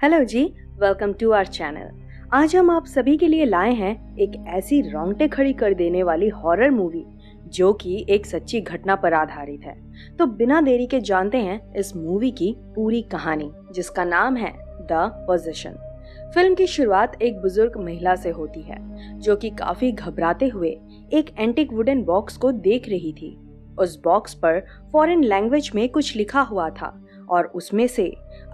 Hello जी, welcome to our channel. आज हम आप सभी के लिए लाए हैं एक ऐसी रोंगटे खड़ी कर देने वाली हॉरर मूवी जो कि एक सच्ची घटना पर आधारित है। तो बिना देरी के जानते हैं इस मूवी की पूरी कहानी, जिसका नाम है द पोजेशन। फिल्म की शुरुआत एक बुजुर्ग महिला से होती है जो कि काफी घबराते हुए एक एंटिक वुडन बॉक्स को देख रही थी। उस बॉक्स पर फॉरेन लैंग्वेज में कुछ लिखा हुआ था और उसमें से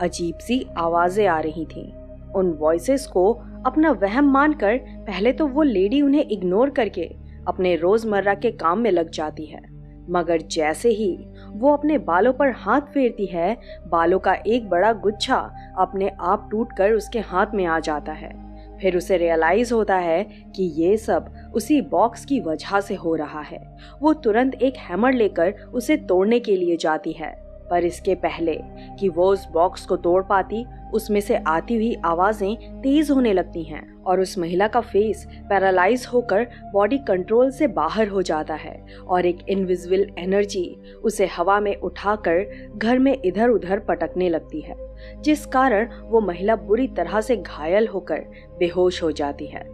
अजीब सी आवाजें आ रही थीं। उन वॉइसेस को अपना वहम मानकर पहले तो वो लेडी उन्हें इग्नोर करके अपने रोजमर्रा के काम में लग जाती है, मगर जैसे ही वो अपने बालों पर हाथ फेरती है, बालों का एक बड़ा गुच्छा अपने आप टूटकर उसके हाथ में आ जाता है। फिर उसे रियलाइज होता है कि ये सब उसी बॉक्स की वजह से हो रहा है। वो तुरंत एक हैमर लेकर उसे तोड़ने के लिए जाती है, पर इसके पहले कि वो उस बॉक्स को तोड़ पाती, उसमें से आती हुई आवाजें तेज होने लगती हैं और उस महिला का फेस पैरालाइज होकर बॉडी कंट्रोल से बाहर हो जाता है और एक इनविजिबल एनर्जी उसे हवा में उठाकर घर में इधर उधर पटकने लगती है, जिस कारण वो महिला बुरी तरह से घायल होकर बेहोश हो जाती है।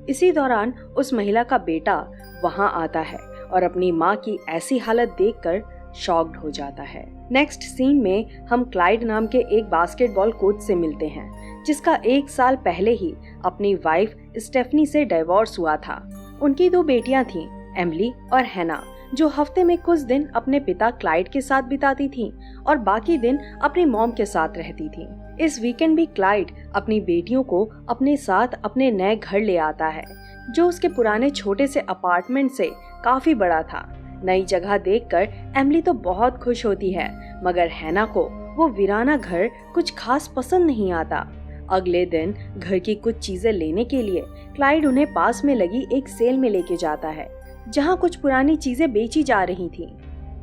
इसी दौरान उस महिला का बेटा वहां आता है और अपनी माँ की ऐसी हालत देखकर शॉक्ड हो जाता है। नेक्स्ट सीन में हम क्लाइड नाम के एक बास्केटबॉल कोच से मिलते हैं, जिसका 1 साल पहले ही अपनी वाइफ स्टेफनी से डिवोर्स हुआ था। उनकी 2 बेटियां थीं, एमिली और हैना, जो हफ्ते में कुछ दिन अपने पिता क्लाइड के साथ बिताती थीं और बाकी दिन अपनी मॉम के साथ रहती थीं। इस वीकेंड भी क्लाइड अपनी बेटियों को अपने साथ अपने नए घर ले आता है, जो उसके पुराने छोटे से अपार्टमेंट से काफी बड़ा था। नई जगह देखकर एमिली तो बहुत खुश होती है, मगर हैना को वो वीराना घर कुछ खास पसंद नहीं आता। अगले दिन घर की कुछ चीजें लेने के लिए क्लाइड उन्हें पास में लगी एक सेल में लेके जाता है, जहां कुछ पुरानी चीजें बेची जा रही थीं।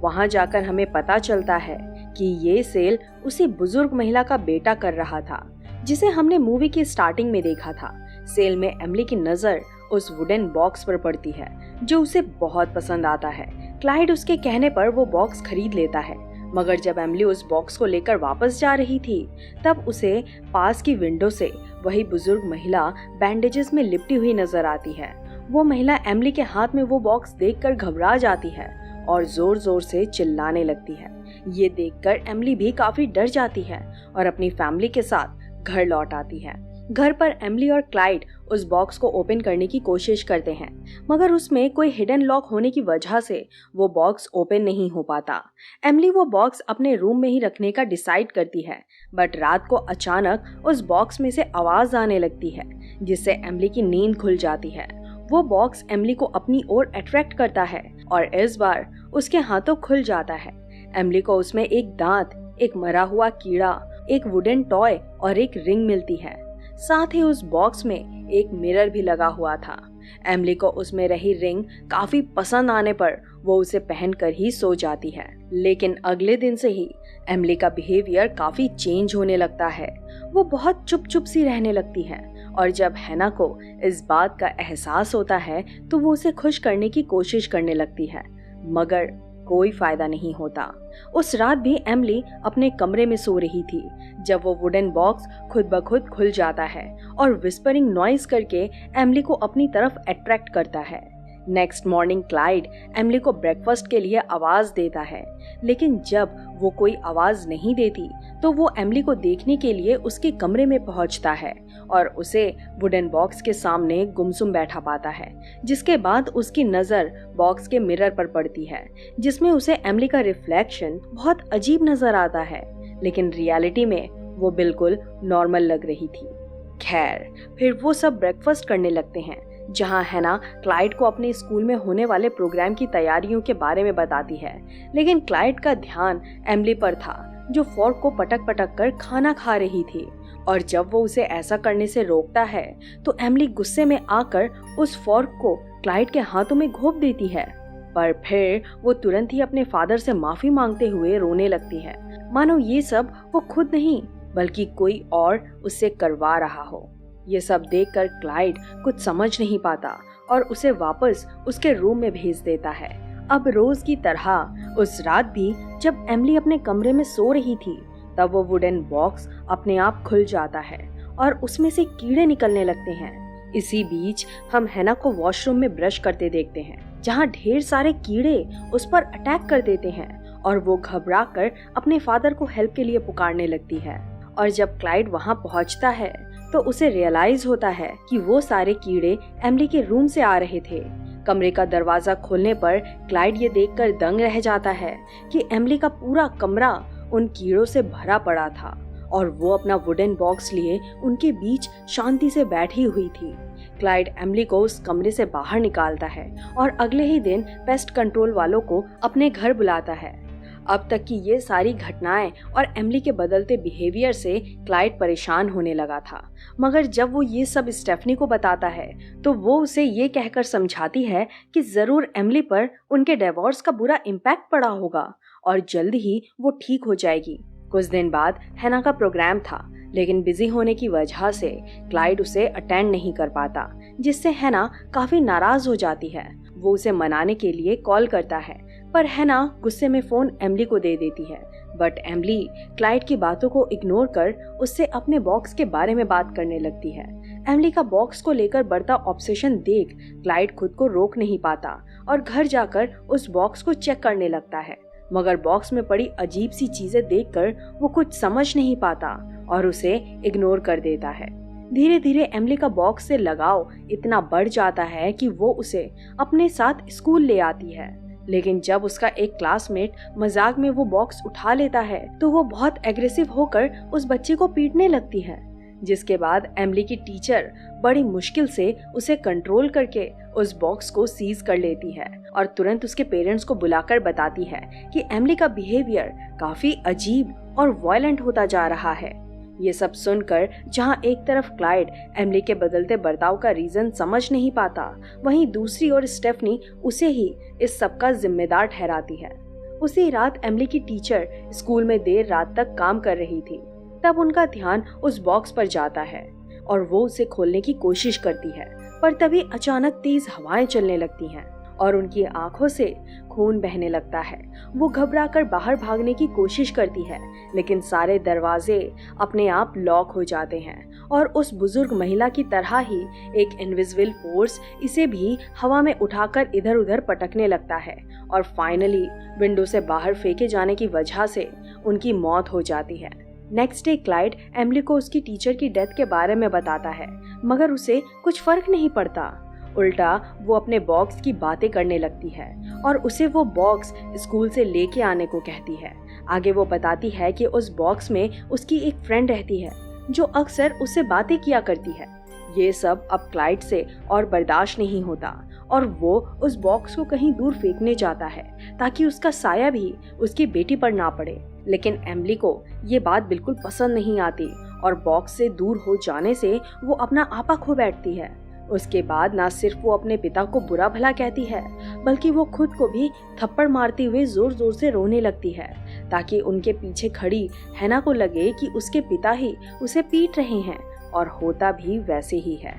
वहां जाकर हमें पता चलता है कि ये सेल उसी बुजुर्ग महिला का बेटा कर रहा था, जिसे हमने मूवी की स्टार्टिंग में देखा था। सेल में एमिली की नजर उस वुडन बॉक्स पर पड़ती है, जो उसे बहुत पसंद आता है। क्लाइड उसके कहने पर वो बॉक्स खरीद लेता है, मगर जब एमिली उस बॉक्स को लेकर वापस जा रही थी, तब उसे पास की विंडो से वही बुजुर्ग महिला बैंडेजेस में लिपटी हुई नजर आती है। वो महिला एमिली के हाथ में वो बॉक्स देखकर घबरा जाती है और जोर जोर से चिल्लाने लगती है। ये देखकर एमिली भी काफी डर जाती है और अपनी फैमिली के साथ घर लौट आती है। घर पर एमिली और क्लाइड उस बॉक्स को ओपन करने की कोशिश करते हैं, मगर उसमें कोई हिडन लॉक होने की वजह से वो बॉक्स ओपन नहीं हो पाता। एमिली वो बॉक्स अपने रूम में ही रखने का डिसाइड करती है, बट रात को अचानक उस बॉक्स में से आवाज आने लगती है, जिससे एमिली की नींद खुल जाती है। वो बॉक्स एमिली को अपनी ओर अट्रैक्ट करता है और इस बार उसके हाथों खुल जाता है। एमिली को उसमें एक दांत, एक मरा हुआ कीड़ा, एक वुडन टॉय और एक रिंग मिलती है। साथ ही उस बॉक्स में एक मिरर भी लगा हुआ था। एमिली को उसमें रही रिंग काफी पसंद आने पर वो उसे पहनकर ही सो जाती है, लेकिन अगले दिन से ही एमिली का बिहेवियर काफी चेंज होने लगता है। वो बहुत चुप चुप सी रहने लगती है और जब हैना को इस बात का एहसास होता है तो वो उसे खुश करने की कोशिश करने लगती है, मगर कोई फायदा नहीं होता। उस रात भी एमिली अपने कमरे में सो रही थी जब वो वुडन बॉक्स खुद ब खुद खुल जाता है और विस्परिंग नॉइज करके एमिली को अपनी तरफ अट्रैक्ट करता है। नेक्स्ट मॉर्निंग क्लाइड एमिली को ब्रेकफास्ट के लिए आवाज देता है, लेकिन जब वो कोई आवाज नहीं देती तो वो एमिली को देखने के लिए उसके कमरे में पहुंचता है और उसे वुडन बॉक्स के सामने गुमसुम बैठा पाता है। जिसके बाद उसकी नजर बॉक्स के मिरर पर पड़ती है, जिसमें उसे एमिली का रिफ्लेक्शन बहुत अजीब नजर आता है, लेकिन रियलिटी में वो बिल्कुल नॉर्मल लग रही थी। खैर, फिर वो सब ब्रेकफास्ट करने लगते हैं, जहां हैना क्लाइड को अपने स्कूल में होने वाले प्रोग्राम की तैयारियों के बारे में बताती है, लेकिन क्लाइड का ध्यान एमिली पर था, जो फोर्क को पटक पटक कर खाना खा रही थी। और जब वो उसे ऐसा करने से रोकता है तो एमिली गुस्से में आकर उस फोर्क को क्लाइड के हाथों में घोंप देती है, पर फिर वो तुरंत ही अपने फादर से माफी मांगते हुए रोने लगती है, मानो ये सब वो खुद नहीं बल्कि कोई और उससे करवा रहा हो। ये सब देखकर क्लाइड कुछ समझ नहीं पाता और उसे वापस उसके रूम में भेज देता है। अब रोज की तरह उस रात भी जब एमिली अपने कमरे में सो रही थी तब वो वुडन बॉक्स अपने आप खुल जाता है और उसमें से कीड़े निकलने लगते हैं। इसी बीच हम हैना को वॉशरूम में ब्रश करते देखते हैं, जहाँ ढेर सारे कीड़े उस पर अटैक कर देते हैं और वो घबरा कर अपने फादर को हेल्प के लिए पुकारने लगती है। और जब क्लाइड वहाँ पहुँचता है तो उसे रियलाइज होता है कि वो सारे कीड़े एमिली के रूम से आ रहे थे। कमरे का दरवाजा खोलने पर क्लाइड ये देखकर दंग रह जाता है कि एमिली का पूरा कमरा उन कीड़ों से भरा पड़ा था और वो अपना वुडन बॉक्स लिए उनके बीच शांति से बैठी हुई थी। क्लाइड एमिली को उस कमरे से बाहर निकालता है और अगले ही दिन पेस्ट कंट्रोल वालों को अपने घर बुलाता है। अब तक की ये सारी घटनाएं और एमिली के बदलते बिहेवियर से क्लाइड परेशान होने लगा था, मगर जब वो ये सब स्टेफनी को बताता है तो वो उसे ये कहकर समझाती है कि जरूर एमिली पर उनके डिवोर्स का बुरा इम्पैक्ट पड़ा होगा और जल्द ही वो ठीक हो जाएगी। कुछ दिन बाद हैना का प्रोग्राम था, लेकिन बिजी होने की वजह से क्लाइड उसे अटेंड नहीं कर पाता, जिससे हैना काफी नाराज हो जाती है। वो उसे मनाने के लिए कॉल करता है, पर हैना गुस्से में फोन एमिली को दे देती है। बट एमिली क्लाइड की बातों को इग्नोर कर उससे अपने बॉक्स के बारे में बात करने लगती है। एमिली का बॉक्स को लेकर बढ़ता ऑब्सेशन देख क्लाइड खुद को रोक नहीं पाता और घर जाकर उस बॉक्स को चेक करने लगता है, मगर बॉक्स में पड़ी अजीब सी चीजें देखकर वो कुछ समझ नहीं पाता और उसे इग्नोर कर देता है। धीरे धीरे एमिली का बॉक्स से लगाव इतना बढ़ जाता है कि वो उसे अपने साथ स्कूल ले आती है। लेकिन जब उसका एक क्लासमेट मजाक में वो बॉक्स उठा लेता है तो वो बहुत एग्रेसिव होकर उस बच्चे को पीटने लगती है, जिसके बाद एमिली की टीचर बड़ी मुश्किल से उसे कंट्रोल करके उस बॉक्स को सीज कर लेती है और तुरंत उसके पेरेंट्स को बुलाकर बताती है कि एमिली का बिहेवियर काफी अजीब और वायलेंट होता जा रहा है। ये सब सुनकर जहाँ एक तरफ क्लाइड एमिली के बदलते बर्ताव का रीजन समझ नहीं पाता, वहीं दूसरी ओर स्टेफनी उसे ही इस सब का जिम्मेदार ठहराती है। उसी रात एमिली की टीचर स्कूल में देर रात तक काम कर रही थी। तब उनका ध्यान उस बॉक्स पर जाता है और वो उसे खोलने की कोशिश करती है, पर तभी अचानक तेज हवाएं चलने लगती हैं और उनकी आंखों से खून बहने लगता है। वो घबराकर बाहर भागने की कोशिश करती है, लेकिन सारे दरवाजे अपने आप लॉक हो जाते हैं और उस बुजुर्ग महिला की तरह ही एक इनविजिबल फोर्स इसे भी हवा में उठाकर इधर उधर पटकने लगता है और फाइनली विंडो से बाहर फेंके जाने की वजह से उनकी मौत हो जाती है। नेक्स्ट डे क्लाइड एमिली को उसकी टीचर की डेथ के बारे में बताता है, मगर उसे कुछ फर्क नहीं पड़ता। उल्टा वो अपने बॉक्स की बातें करने लगती है और उसे वो बॉक्स स्कूल से लेके आने को कहती है। आगे वो बताती है कि उस बॉक्स में उसकी एक फ्रेंड रहती है जो अक्सर उससे बातें किया करती है। ये सब अब क्लाइड से और बर्दाश्त नहीं होता और वो उस बॉक्स को कहीं दूर फेंकने जाता है ताकि उसका साया भी उसकी बेटी पर ना पड़े। लेकिन एमिली को ये बात बिल्कुल पसंद नहीं आती और बॉक्स से दूर हो जाने से वो अपना आपा खो बैठती है। उसके बाद ना सिर्फ वो अपने पिता को बुरा भला कहती है, बल्कि वो खुद को भी थप्पड़ मारते हुए जोर जोर से रोने लगती है ताकि उनके पीछे खड़ी हैना को लगे कि उसके पिता ही उसे पीट रहे हैं, और होता भी वैसे ही है।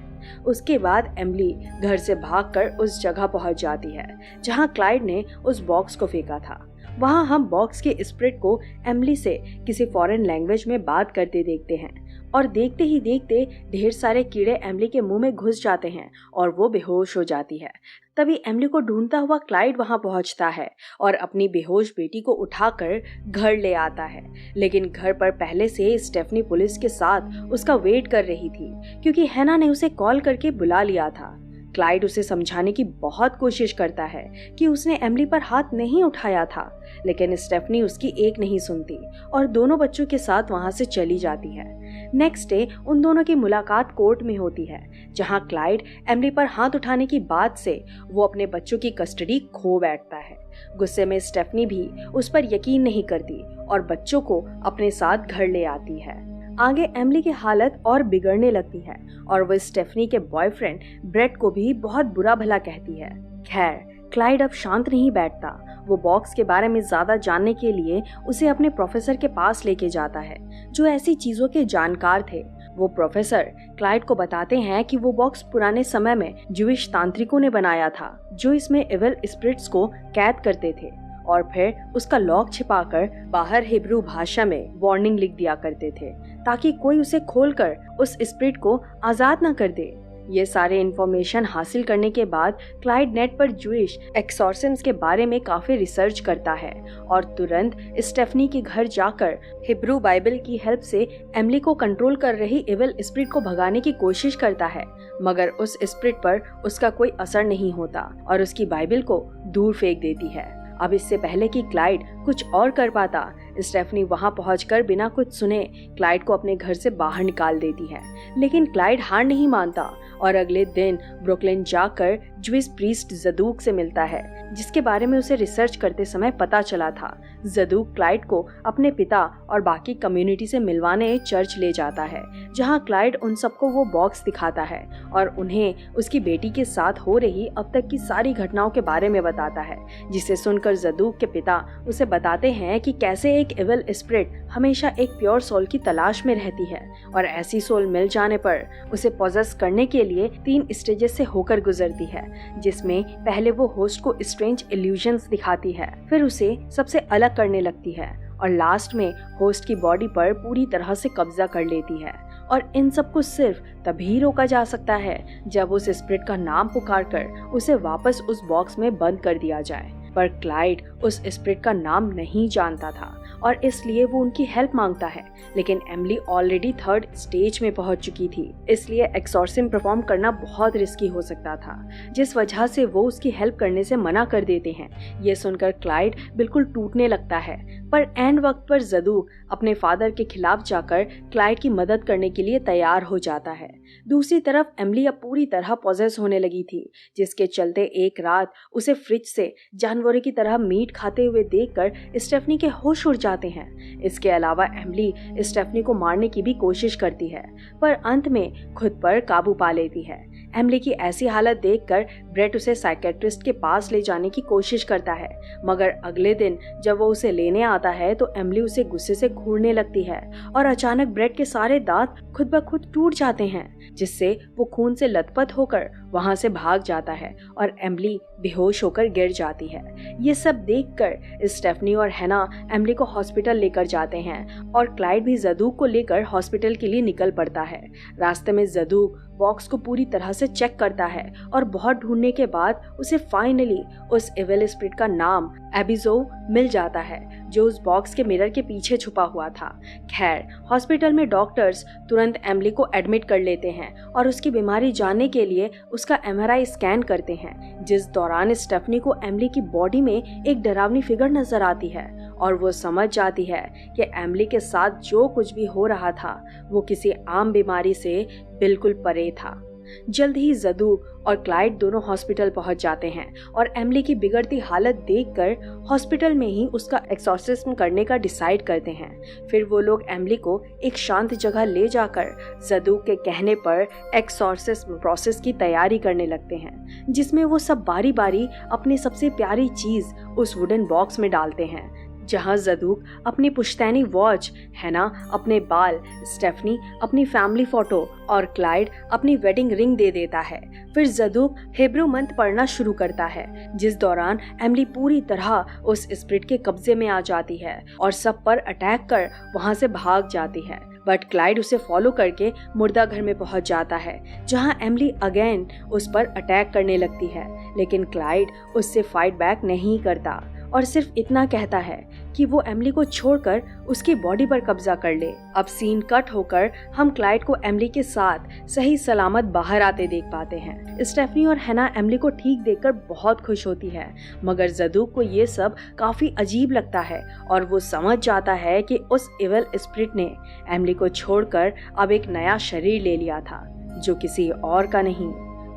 उसके बाद एमिली घर से भागकर उस जगह पहुंच जाती है जहां क्लाइड ने उस बॉक्स को फेंका था। वहां हम बॉक्स के स्पिरिट को एमिली से किसी फॉरेन लैंग्वेज में बात करते देखते हैं और देखते ही देखते ढेर सारे कीड़े एमिली के मुंह में घुस जाते हैं और वो बेहोश हो जाती है। तभी एमिली को ढूंढता हुआ क्लाइड वहां पहुंचता है और अपनी बेहोश बेटी को उठाकर घर ले आता है। लेकिन घर पर पहले से स्टेफनी पुलिस के साथ उसका वेट कर रही थी, क्योंकि हैना ने उसे कॉल करके बुला लिया था। क्लाइड उसे समझाने की बहुत कोशिश करता है कि उसने एमिली पर हाथ नहीं उठाया था, लेकिन स्टेफनी उसकी एक नहीं सुनती और दोनों बच्चों के साथ वहां से चली जाती है। नेक्स्ट डे उन दोनों की मुलाकात कोर्ट में होती है, जहां क्लाइड एमिली पर हाथ उठाने की बात से वो अपने बच्चों की कस्टडी खो बैठता है। गुस्से में स्टेफनी भी उस पर यकीन नहीं करती और बच्चों को अपने साथ घर ले आती है। आगे एमिली की हालत और बिगड़ने लगती है और वो स्टेफनी के बॉयफ्रेंड ब्रेट को भी बहुत बुरा भला कहती है। खैर, क्लाइड अब शांत नहीं बैठता। वो बॉक्स के बारे में ज्यादा जानने के लिए उसे अपने प्रोफेसर के पास लेके जाता है, जो ऐसी चीजों के जानकार थे। वो प्रोफेसर क्लाइड को बताते हैं कि वो बॉक्स पुराने समय में ज्यूइश तांत्रिकों ने बनाया था, जो इसमें इविल स्पिरिट्स को कैद करते थे और फिर उसका लॉक छिपाकर बाहर हिब्रू भाषा में वार्निंग लिख दिया करते थे ताकि कोई उसे खोलकर उस स्पिरिट को आजाद न कर दे। ये सारे इन्फॉर्मेशन हासिल करने के बाद क्लाइड नेट पर जूइश एक्सॉर्सिम्स के बारे में काफी रिसर्च करता है और तुरंत स्टेफनी के घर जाकर हिब्रू बाइबल की हेल्प से एमिली को कंट्रोल कर रही इविल स्पिरिट को भगाने की कोशिश करता है, मगर उस स्पिरिट पर उसका कोई असर नहीं होता और उसकी बाइबल को दूर फेंक देती है। अब इससे पहले कि क्लाइड कुछ और कर पाता, स्टेफनी वहां पहुंचकर बिना कुछ सुने क्लाइड को अपने घर से बाहर निकाल देती है। लेकिन क्लाइड हार नहीं मानता और अगले दिन ब्रुकलिन जाकर ज्विस प्रीस्ट जदूक से मिलता है, जिसके बारे में उसे रिसर्च करते समय पता चला था। जदूक क्लाइड को अपने पिता और बाकी कम्युनिटी से मिलवाने चर्च ले जाता है, जहां क्लाइड उन सबको वो बॉक्स दिखाता है और उन्हें उसकी बेटी के साथ हो रही अब तक की सारी घटनाओं के बारे में बताता है, जिसे सुनकर जदूक के पिता उसे बताते हैं कि कैसे एक इविल स्पिरिट हमेशा एक प्योर सोल की तलाश में रहती है और ऐसी सोल मिल जाने पर उसे पॉजेस करने के लिए 3 स्टेजेस से होकर गुजरती है, जिसमें पहले वो होस्ट को स्ट्रेंज इल्यूजन्स दिखाती है, फिर उसे सबसे अलग करने लगती है और लास्ट में होस्ट की बॉडी पर पूरी तरह से कब्जा कर लेती है। और इन सब को सिर्फ तभी रोका जा सकता है जब उस स्पिरिट का नाम पुकारकर उसे वापस उस बॉक्स में बंद कर दिया जाए। पर क्लाइड उस स्पिरिट का नाम नहीं जानता था और इसलिए वो उनकी हेल्प मांगता है, लेकिन एमिली ऑलरेडी 3rd स्टेज में पहुंच चुकी थी, इसलिए एक्सॉर्सिज्म परफॉर्म करना बहुत रिस्की हो सकता था, जिस वजह से वो उसकी हेल्प करने से मना कर देते हैं। ये सुनकर क्लाइड बिल्कुल टूटने लगता है, पर एंड वक्त पर जदूक अपने फादर के खिलाफ जाकर क्लाइड की मदद करने के लिए तैयार हो जाता है। दूसरी तरफ एमिली अब पूरी तरह पॉजेस होने लगी थी, जिसके चलते एक रात उसे फ्रिज से जानवरों की तरह मीट खाते हुए देखकर स्टेफनी के होश उड़ जाते हैं। इसके अलावा एमिली स्टेफनी को मारने की भी कोशिश करती है, पर अंत में खुद पर काबू पा लेती है। एमिली की ऐसी हालत देखकर ब्रेट उसे साइकेट्रिस्ट के पास ले जाने की कोशिश करता है, मगर अगले दिन जब वो उसे लेने आता है तो एमिली उसे गुस्से से घूरने लगती है और अचानक ब्रेट के सारे दांत खुद ब खुद टूट जाते हैं, जिससे वो खून से लथपथ होकर वहां से भाग जाता है और एमिली बेहोश होकर गिर जाती है। ये सब देखकर स्टेफनी और हैना एमिली को हॉस्पिटल लेकर जाते हैं और क्लाइड भी जदूक को लेकर हॉस्पिटल के लिए निकल पड़ता है। रास्ते में जदूक बॉक्स को पूरी तरह से चेक करता है और बहुत ढूंढने के बाद उसे फाइनली उस इविल स्पिरिट का नाम एबिजो मिल जाता है, जो उस बॉक्स के मिरर के पीछे छुपा हुआ था। खैर, हॉस्पिटल में डॉक्टर्स तुरंत एमिली को एडमिट कर लेते हैं और उसकी बीमारी जानने के लिए उसका MRI स्कैन करते हैं, जिस दौरान स्टेफनी को एमिली की बॉडी में एक डरावनी फिगर नजर आती है और वो समझ जाती है कि एमिली के साथ जो कुछ भी हो रहा था वो किसी आम बीमारी से बिल्कुल परे था। जल्द ही जदूक और क्लाइड दोनों हॉस्पिटल पहुंच जाते हैं और एमिली की बिगड़ती हालत देखकर हॉस्पिटल में ही उसका एक्सॉर्सिज्म करने का डिसाइड करते हैं। फिर वो लोग एमिली को एक शांत जगह ले जाकर जदूक के कहने पर एक्सॉर्सिज्म प्रोसेस की तैयारी करने लगते हैं, जिसमें वो सब बारी बारी अपनी सबसे प्यारी चीज उस वुडन बॉक्स में डालते हैं, जहां जदूक अपनी पुश्तैनी वॉच, हैना अपने बाल, स्टेफनी अपनी फैमिली फोटो और क्लाइड अपनी वेडिंग रिंग दे देता है। फिर जदूक हिब्रू मंत्र पढ़ना शुरू करता है, जिस दौरान एमिली पूरी तरह उस स्पिरिट के कब्जे में आ जाती है और सब पर अटैक कर वहां से भाग जाती है। बट क्लाइड उसे फॉलो करके मुर्दा घर में पहुंच जाता है, जहां एमिली अगेन उस पर अटैक करने लगती है, लेकिन क्लाइड उससे फाइट बैक नहीं करता और सिर्फ इतना कहता है कि वो एमिली को छोड़कर उसकी बॉडी पर कब्जा कर ले। अब सीन कट होकर हम क्लाइड को एमिली के साथ सही सलामत बाहर आते देख पाते हैं। स्टेफनी और हैना एमिली को ठीक देखकर बहुत खुश होती है, मगर जदूक को ये सब काफी अजीब लगता है और वो समझ जाता है कि उस इविल स्पिरिट ने एमिली को छोड़कर अब एक नया शरीर ले लिया था, जो किसी और का नहीं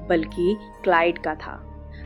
बल्कि क्लाइड का था।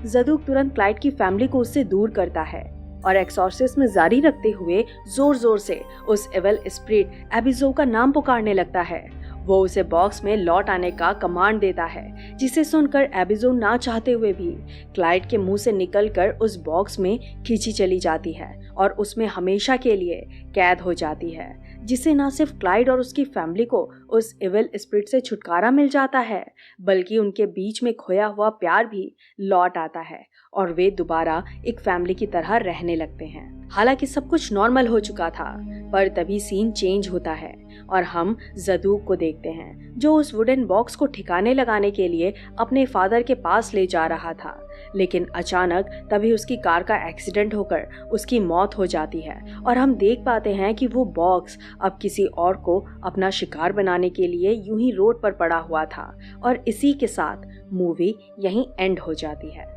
जदूक तुरंत क्लाइड की फैमिली को उससे दूर करता है और एक्सॉर्सिज्म जारी रखते हुए जोर जोर से उस इविल स्पिरिट एबिजो का नाम पुकारने लगता है। वो उसे बॉक्स में लौट आने का कमांड देता है, जिसे सुनकर एबिजो ना चाहते हुए भी क्लाइड के मुंह से निकलकर उस बॉक्स में खींची चली जाती है और उसमें हमेशा के लिए कैद हो जाती है, जिससे न सिर्फ क्लाइड और उसकी फैमिली को उस इविल स्पिरिट से छुटकारा मिल जाता है, बल्कि उनके बीच में खोया हुआ प्यार भी लौट आता है और वे दोबारा एक फैमिली की तरह रहने लगते हैं। हालांकि सब कुछ नॉर्मल हो चुका था, पर तभी सीन चेंज होता है और हम जदूक को देखते हैं जो उस वुडन बॉक्स को ठिकाने लगाने के लिए अपने फादर के पास ले जा रहा था। लेकिन अचानक तभी उसकी कार का एक्सीडेंट होकर उसकी मौत हो जाती है और हम देख पाते हैं कि वो बॉक्स अब किसी और को अपना शिकार बनाने के लिए यूं ही रोड पर पड़ा हुआ था और इसी के साथ मूवी यहीं एंड हो जाती है।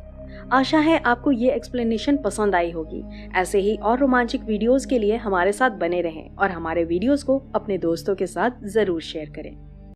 आशा है आपको ये एक्सप्लेनेशन पसंद आई होगी। ऐसे ही और रोमांचक वीडियोस के लिए हमारे साथ बने रहें और हमारे वीडियोस को अपने दोस्तों के साथ जरूर शेयर करें।